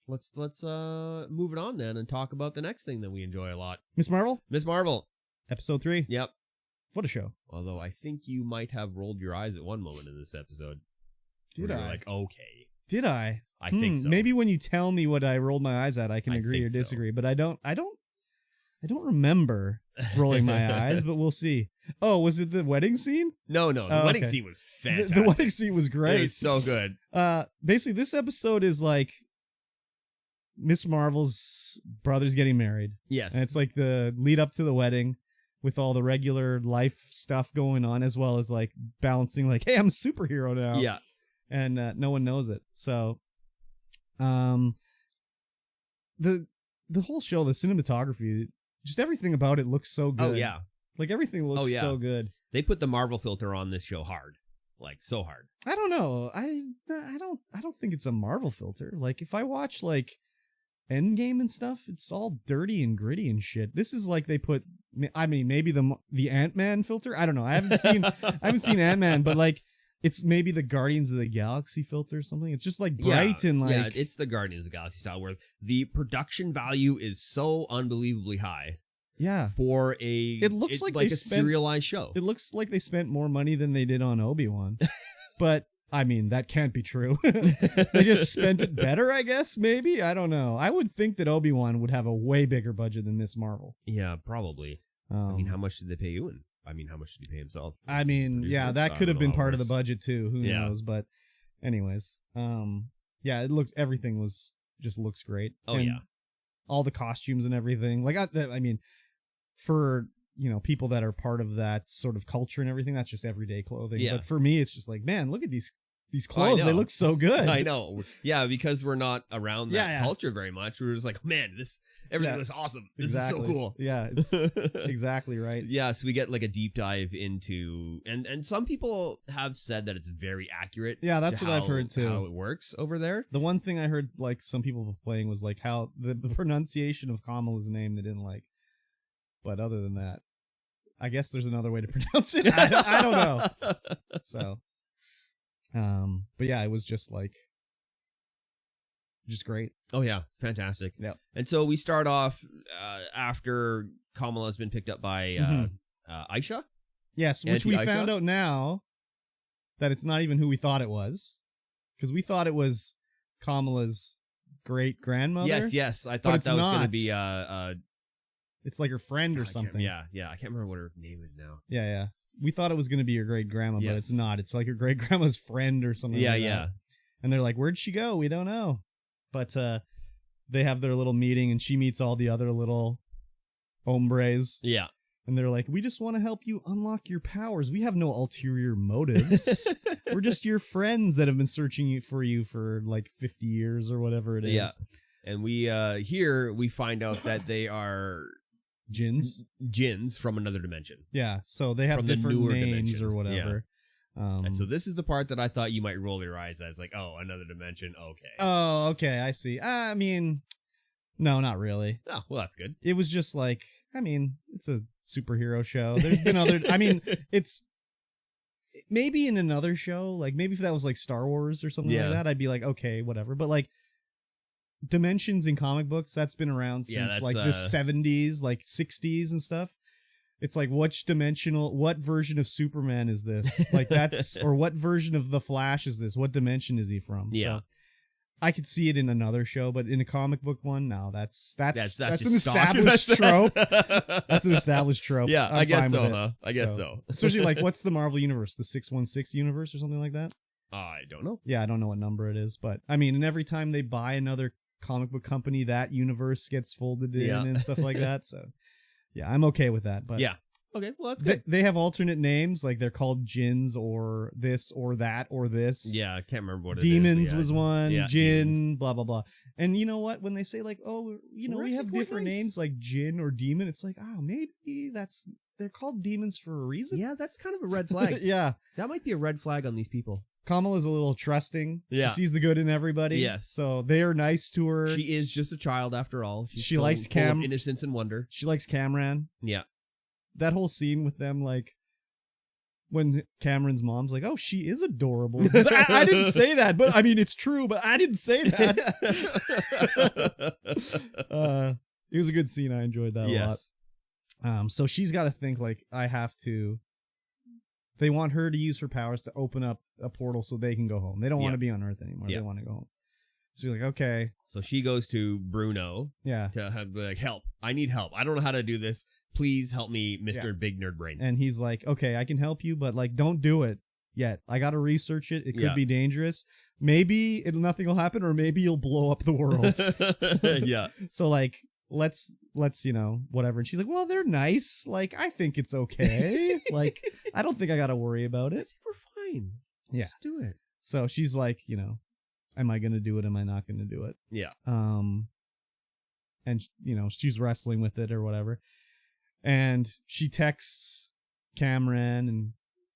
let's move it on then and talk about the next thing that we enjoy a lot. Miss Marvel? Miss Marvel. Episode 3. Yep. What a show. Although I think you might have rolled your eyes at one moment in this episode. Did where I? You're like, okay. Did I? I think so. Maybe when you tell me what I rolled my eyes at, I can agree or disagree. But I don't remember rolling my eyes, but we'll see. Oh, was it the wedding scene? No. The wedding scene was fantastic. The wedding scene was great. It was so good. Basically, this episode is like Miss Marvel's brother's getting married. Yes. And it's like the lead up to the wedding with all the regular life stuff going on, as well as like balancing like, hey, I'm a superhero now. Yeah. And no one knows it. So the whole show, the cinematography, just everything about it looks so good. Oh, yeah. Like everything looks so good. They put the Marvel filter on this show hard. Like so hard. I don't know. I don't think it's a Marvel filter. Like if I watch like Endgame and stuff, it's all dirty and gritty and shit. This is like they put, I mean, maybe the Ant-Man filter. I don't know. I haven't seen Ant-Man, but like it's maybe the Guardians of the Galaxy filter or something. It's just like bright and like, yeah, it's the Guardians of the Galaxy style where the production value is so unbelievably high. Yeah, for it looks like a serialized show. It looks like they spent more money than they did on Obi-Wan, but I mean that can't be true. They just spent it better, I guess. Maybe, I don't know. I would think that Obi-Wan would have a way bigger budget than Miss Marvel. Yeah, probably. I mean, how much did they pay Ewan? I mean, how much did he pay himself? I mean, yeah, that could have been part of the budget too. Who knows? But anyways, yeah, everything just looks great. Oh, and yeah. All the costumes and everything. Like, I mean, for, people that are part of that sort of culture and everything, that's just everyday clothing. Yeah. But for me, it's just like, man, look at these clothes. They look so good. I know. Yeah, because we're not around that culture very much. We're just like, man, everything looks awesome. This is so cool. Yeah, it's exactly right. Yeah, so we get like a deep dive into, and some people have said that it's very accurate. Yeah, that's what I've heard too. How it works over there. The one thing I heard like some people playing was like how the pronunciation of Kamala's name they didn't like. But other than that, I guess there's another way to pronounce it. I don't know. So, but yeah, it was just great. Oh yeah, fantastic. Yeah. And so we start off after Kamala's been picked up by Aisha. Yes, which we found out now that it's not even who we thought it was, because we thought it was Kamala's great grandmother. Yes. I thought that was going to be it's like her friend or something. Yeah. I can't remember what her name is now. Yeah. We thought it was going to be her great grandma, but it's not. It's like her great grandma's friend or something. Yeah. That. And they're like, "Where'd she go? We don't know." But they have their little meeting, and she meets all the other little hombres. Yeah. And they're like, "We just want to help you unlock your powers. We have no ulterior motives. We're just your friends that have been searching for you for like 50 years or whatever it is." Yeah. And we we find out that they are Jinns from another dimension. Yeah, so they have different names dimension. Or whatever. Yeah. And so this is the part that I thought you might roll your eyes as like, oh, another dimension. Okay. Oh, okay, I see. I mean, no, not really. Oh, well, that's good. It was just like, I mean, it's a superhero show. There's been other, I mean, it's maybe in another show, like maybe if that was like Star Wars or something like that, I'd be like, okay, whatever. But like, dimensions in comic books, that's been around since like the 70s, like 60s and stuff. It's like, what version of Superman is this? Like that's, or what version of the Flash is this? What dimension is he from? Yeah. So I could see it in another show, but in a comic book one, no, that's an established trope. That's an established trope. Yeah, I guess so, huh? I guess so. Especially like, what's the Marvel universe? The 616 universe or something like that? I don't know. Yeah, I don't know what number it is, but I mean, and every time they buy another comic book company, that universe gets folded in and stuff like that. So yeah, I'm okay with that. But yeah, okay, well that's good. They have alternate names, like they're called Jinns or this or that or this. Yeah, I can't remember what it Demons is. was one. Yeah, Jinn, demons. blah blah blah. And you know what? When they say like, oh, we have different names like Jinn or Demon, it's like, oh, maybe they're called demons for a reason. Yeah, that's kind of a red flag. Yeah, that might be a red flag on these people. Kamala's a little trusting. Yeah. She sees the good in everybody. Yes. So they are nice to her. She is just a child after all. She likes full of innocence and wonder. She likes Cameron. Yeah. That whole scene with them, like, when Cameron's mom's like, "Oh, she is adorable." I didn't say that, but I mean, it's true. But I didn't say that. It was a good scene. I enjoyed that a lot. So she's got to think like, I have to. They want her to use her powers to open up a portal so they can go home. They don't want to be on Earth anymore. They want to go home. So she's like, okay. So she goes to Bruno. Yeah. To have like, help. I need help. I don't know how to do this. Please help me, Mr. Big Nerd Brain. And he's like, okay, I can help you, but like, don't do it yet. I got to research it. It could be dangerous. Maybe nothing will happen, or maybe you'll blow up the world. Yeah. So like, let's whatever. And she's like, well, they're nice. Like, I think it's okay. Like, I don't think I got to worry about it. We're fine. Yeah. Just do it. So she's like, am I going to do it? Am I not going to do it? Yeah. And she's wrestling with it or whatever. And she texts Cameron, and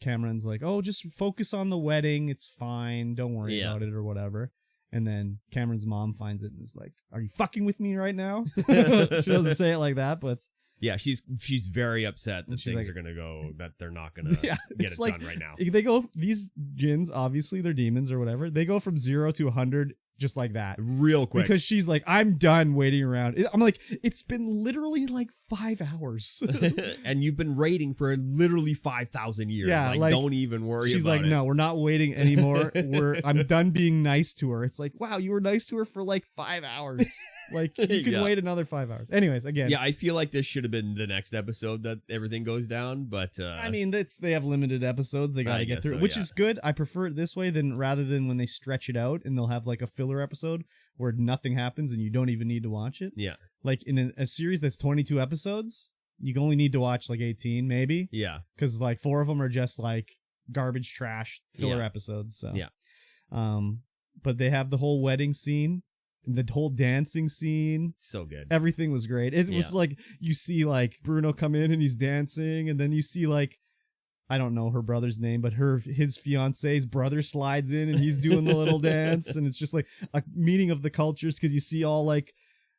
Cameron's like, oh, just focus on the wedding. It's fine. Don't worry about it or whatever. And then Cameron's mom finds it and is like, are you fucking with me right now? She doesn't say it like that, but... Yeah, she's very upset that things are going to go, that they're not going to get it done right now. They go, these djinns, obviously they're demons or whatever, they go from 0 to 100 just like that. Real quick. Because she's like, I'm done waiting around. I'm like, it's been literally like 5 hours. And you've been raiding for literally 5,000 years. Yeah, like, don't even worry about it. She's like, no, we're not waiting anymore. I'm done being nice to her. It's like, wow, you were nice to her for like 5 hours. Like, you can wait another 5 hours. Anyways, again. Yeah, I feel like this should have been the next episode that everything goes down, but... I mean, they have limited episodes. They got to get through it, which is good. I prefer it this way rather than when they stretch it out and they'll have like a filler episode where nothing happens and you don't even need to watch it. Yeah. Like in a series that's 22 episodes, you only need to watch like 18 maybe. Yeah. Because like 4 of them are just like garbage trash filler episodes. So. Yeah. But they have the whole wedding scene. The whole dancing scene. So good. Everything was great. It was like, you see like Bruno come in and he's dancing, and then you see like, I don't know her brother's name, but his fiance's brother slides in and he's doing the little dance, and it's just like a meeting of the cultures, because you see all like,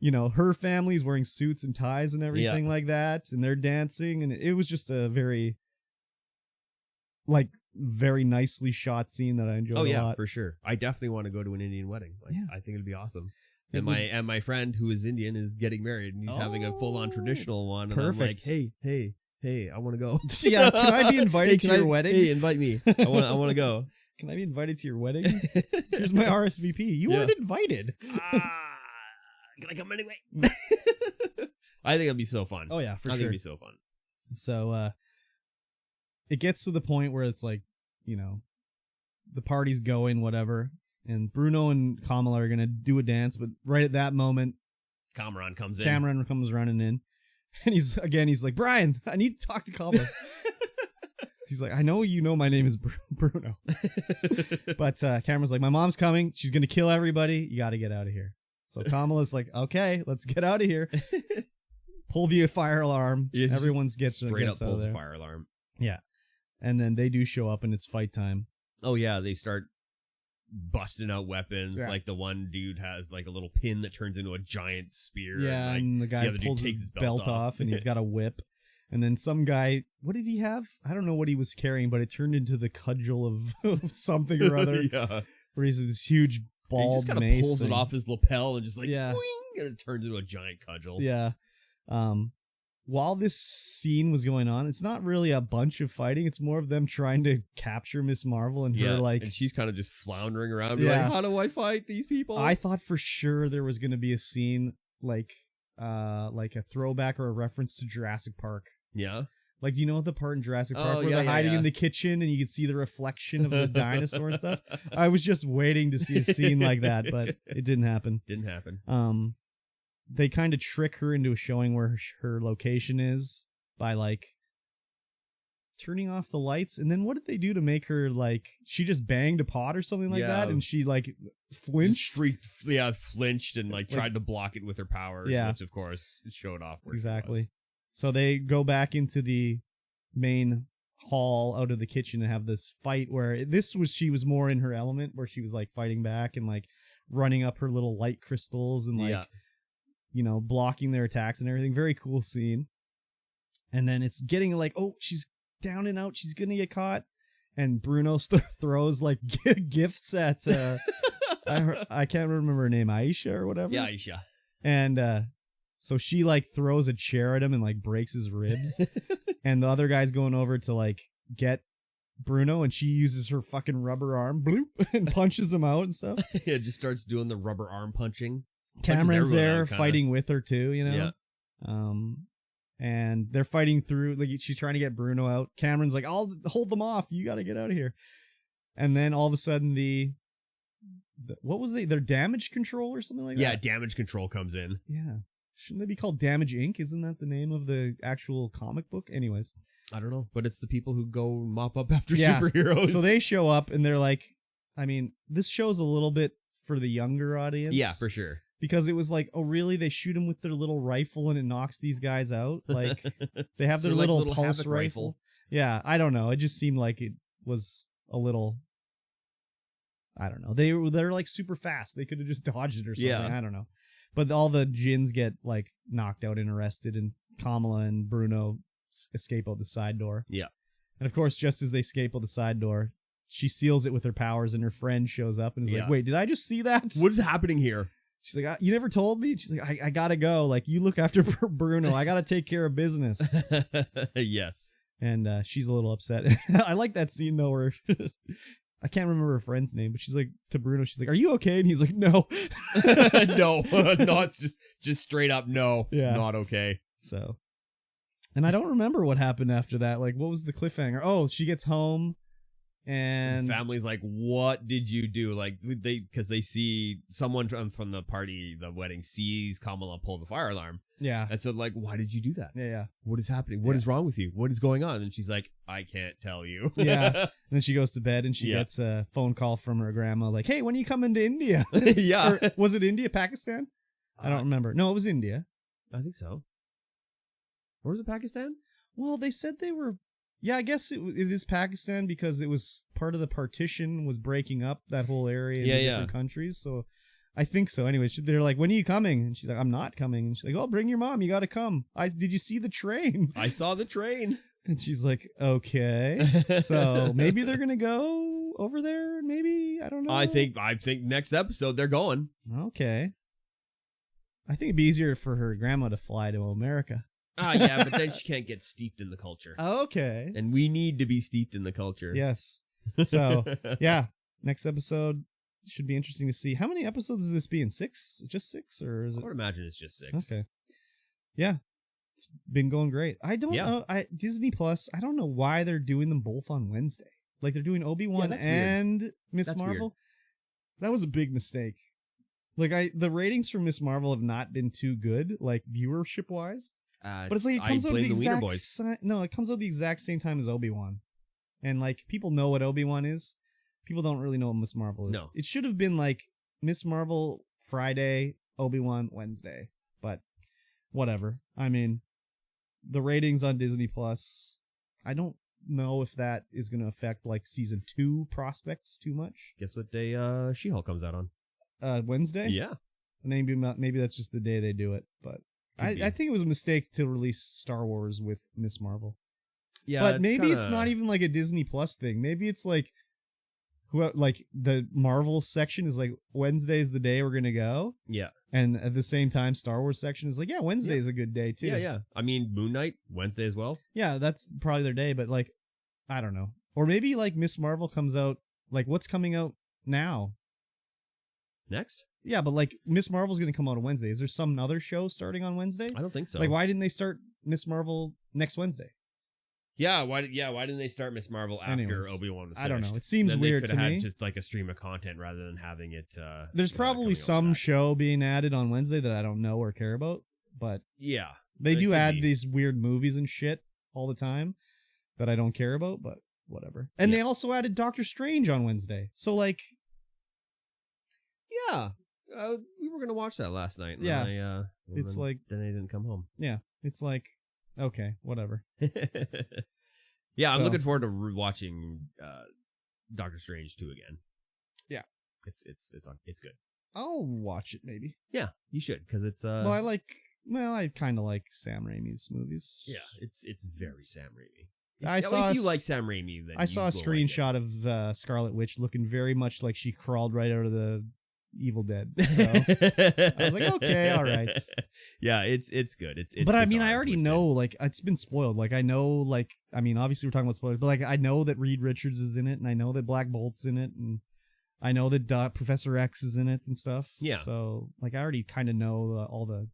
her family's wearing suits and ties and everything like that, and they're dancing, and it was just a very nicely shot scene that I enjoyed a lot. Oh yeah, for sure. I definitely want to go to an Indian wedding. I think it'd be awesome. And my friend who is Indian is getting married, and he's having a full-on traditional one. And Perfect. I'm like, hey, I want to go. Yeah, can I be invited to your wedding? Hey, invite me. I want to go. Can I be invited to your wedding? Here's my RSVP. You weren't invited. Can I come anyway? I think it'd be so fun. Oh yeah, for sure. I think it'd be so fun. So it gets to the point where it's like, the party's going, whatever, and Bruno and Kamala are gonna do a dance, but right at that moment, Cameron comes running in, and he's like, Brian, I need to talk to Kamala. He's like, I know my name is Bruno. But Cameron's like, my mom's coming. She's going to kill everybody. You got to get out of here. So Kamala's like, okay, let's get out of here. Pull the fire alarm. Everyone gets straight up out pulls of there. the fire alarm. Yeah. And then they do show up and it's fight time. Oh, yeah. They start busting out weapons. Yeah. Like the one dude has like a little pin that turns into a giant spear. Yeah. And the guy pulls his belt off and he's got a whip. And then some guy, what did he have? I don't know what he was carrying, but it turned into the cudgel of something or other. Yeah. Where he's this huge bald mace. He just kind of pulls it off his lapel and just like, yeah. Boing, and it turns into a giant cudgel. Yeah. While this scene was going on, it's not really a bunch of fighting. It's more of them trying to capture Miss Marvel and her like... And she's kind of just floundering around. Yeah. Like, how do I fight these people? I thought for sure there was going to be a scene like a throwback or a reference to Jurassic Park. Yeah. Like, you know the part in Jurassic Park where they're hiding in the kitchen and you can see the reflection of the dinosaur and stuff? I was just waiting to see a scene like that, but it didn't happen. They kind of trick her into showing where her location is by, like, turning off the lights. And then what did they do to make her, like, she just banged a pot or something like that? And she, like, flinched? Flinched and, like, tried to block it with her powers, which, of course, showed off where exactly. She was. So they go back into the main hall out of the kitchen and have this fight where she was more in her element, where she was like fighting back and like running up her little light crystals and like, you know, blocking their attacks and everything. Very cool scene. And then it's getting like, oh, she's down and out. She's gonna get caught, and Bruno throws like gifts at I can't remember her name, Aisha or whatever. Yeah, Aisha. And so she like throws a chair at him and like breaks his ribs, and the other guy's going over to like get Bruno, and she uses her fucking rubber arm, bloop, and punches him out and stuff. Yeah, just starts doing the rubber arm punching. Cameron's there fighting with her too, you know. Yeah. And they're fighting through. Like she's trying to get Bruno out. Cameron's like, "I'll hold them off. You got to get out of here." And then all of a sudden, what was their damage control or something like that? Yeah, damage control comes in. Yeah, shouldn't they be called Damage Inc? Isn't that the name of the actual comic book? Anyways, I don't know, but it's the people who go mop up after superheroes. So they show up and they're like, I mean, this show's a little bit for the younger audience. Yeah, for sure. Because it was like, oh, really? They shoot them with their little rifle and it knocks these guys out? Like, they have their little pulse rifle. Yeah, I don't know. It just seemed like it was a little... I don't know. They're like super fast. They could have just dodged it or something. Yeah. I don't know. But all the Jins get like knocked out and arrested, and Kamala and Bruno escape out the side door. Yeah. And of course, just as they escape out the side door, she seals it with her powers, and her friend shows up and is like, "Wait, did I just see that? What is happening here?" She's like, "You never told me." She's like, I gotta go. Like, you look after Bruno. I gotta take care of business." Yes. And she's a little upset. I like that scene though, where I can't remember her friend's name, but she's like, to Bruno, she's like, "Are you okay?" And he's like, "No." No, it's just straight up no. Yeah. Not okay. So, and I don't remember what happened after that. Like, what was the cliffhanger? Oh, she gets home, and the family's like, "What did you do?" Like, because they see someone from the party, the wedding, sees Kamala pull the fire alarm. Yeah. And so, like, why did you do that? Yeah. What is happening? What is wrong with you? What is going on? And she's like, "I can't tell you." Yeah. And then she goes to bed, and she gets a phone call from her grandma, like, "Hey, when are you coming to India?" Yeah. Or, was it India, Pakistan? I don't remember. No, it was India. I think so. Or was it Pakistan? Well, they said they were... Yeah, I guess it is Pakistan, because it was part of the partition was breaking up that whole area into different countries. So I think so. Anyway, they're like, "When are you coming?" And she's like, "I'm not coming." And she's like, "Oh, bring your mom. You got to come. Did you see the train?" I saw the train. And she's like, "Okay." So maybe they're going to go over there. Maybe. I don't know. I think next episode they're going. Okay. I think it'd be easier for her grandma to fly to America. Yeah, but then she can't get steeped in the culture. Okay. And we need to be steeped in the culture. Yes. So, yeah, next episode should be interesting to see. How many episodes is this being? 6? Just 6? Or is it? I would imagine it's just 6. Okay. Yeah. It's been going great. I don't know. Disney Plus, I don't know why they're doing them both on Wednesday. Like, they're doing Obi-Wan and Miss Marvel. Weird. That was a big mistake. Like, the ratings for Miss Marvel have not been too good, like, viewership-wise. But it's like it comes out the exact it comes out the exact same time as Obi-Wan, and like people know what Obi-Wan is. People don't really know what Miss Marvel is. No, it should have been like Miss Marvel Friday, Obi-Wan Wednesday, but whatever. I mean, the ratings on Disney Plus, I don't know if that is going to affect like season 2 prospects too much. Guess what day She-Hulk comes out on? Wednesday. Yeah, maybe that's just the day they do it, but. I think it was a mistake to release Star Wars with Miss Marvel. Yeah, but maybe it's not even like a Disney Plus thing. Maybe it's like, the Marvel section is like Wednesday's the day we're gonna go. Yeah, and at the same time, Star Wars section is like, Wednesday is a good day too. Yeah. I mean, Moon Knight Wednesday as well. Yeah, that's probably their day. But like, I don't know. Or maybe like Miss Marvel comes out. Like, what's coming out now? Next. Yeah, but like Miss Marvel's going to come out on Wednesday. Is there some other show starting on Wednesday? I don't think so. Like, why didn't they start Miss Marvel next Wednesday? Yeah, why didn't they start Miss Marvel after Obi-Wan was finished? I don't know. It seems weird to me. They could have had just like a stream of content rather than having it. There's probably some show being added on Wednesday that I don't know or care about, but yeah, they do add these weird movies and shit all the time that I don't care about, but whatever. And they also added Doctor Strange on Wednesday, so like, yeah. We were gonna watch that last night. And then I didn't come home. Yeah, it's like, okay, whatever. Yeah, I'm looking forward to watching Doctor Strange 2 again. Yeah, it's good. I'll watch it maybe. Yeah, you should, because it's I kind of like Sam Raimi's movies. Yeah, it's very Sam Raimi. If you like Sam Raimi, then I saw a screenshot of Scarlet Witch looking very much like she crawled right out of the Evil Dead. So I was like, okay, all right. Yeah, it's good. It's but I mean, I already know, like, it's been spoiled. Like, I know, like, I mean, obviously we're talking about spoilers, but like, I know that Reed Richards is in it, and I know that Black Bolt's in it, and I know that Professor X is in it and stuff. Yeah. So like, I already kind of know all the,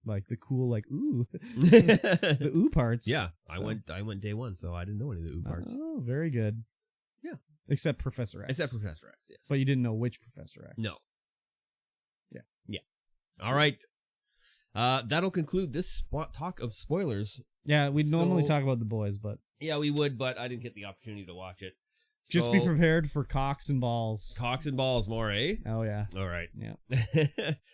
like, the cool, like, ooh, the ooh parts. Yeah, so. I went day one, so I didn't know any of the ooh parts. Oh, very good. Yeah. Except Professor X. Except Professor X, yes. But you didn't know which Professor X. No. Yeah. Yeah. All right. That'll conclude this talk of spoilers. Yeah, we'd normally talk about The Boys, but... Yeah, we would, but I didn't get the opportunity to watch it. Just be prepared for cocks and balls. Cocks and balls more, eh? Oh, yeah. All right. Yeah.